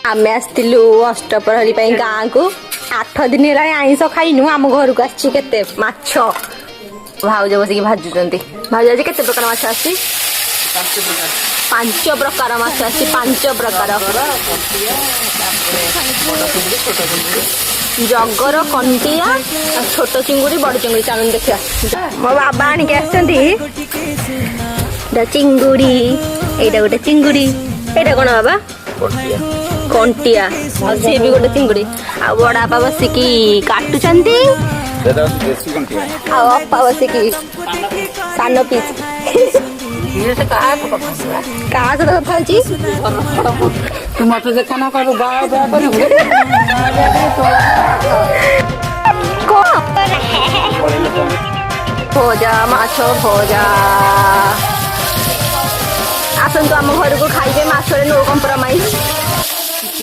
आमे आसलु अष्टप्रहरी गाँ को 8 दिन है आईस खाइनु आम घर को आछि केते माछ भाउज बसिक भाजुचंती भाउज आज केते प्रकार माछ आछि 5 प्रकार माछ आछि 5 प्रकार जगर कंटिया छोट चिंगुड़ी बड़ चिंगुड़ी चालू देखिया मो बाबा आनी के आछंती चिंगुड़ी एटा गोटे चिंगुड़ी एटा कोन बाबा कंटिया और सी भी गोटे चिंगुड़ी आ बड़ा बाबा बसिकी काटुचंती अपा बसिकी सान पीस कहा सहित कथा होची तू मत देखना कर बाय बाय भोजा माछ भोजा आसतु आम घर को खाइबे माछरे नो कम्प्रोमाइज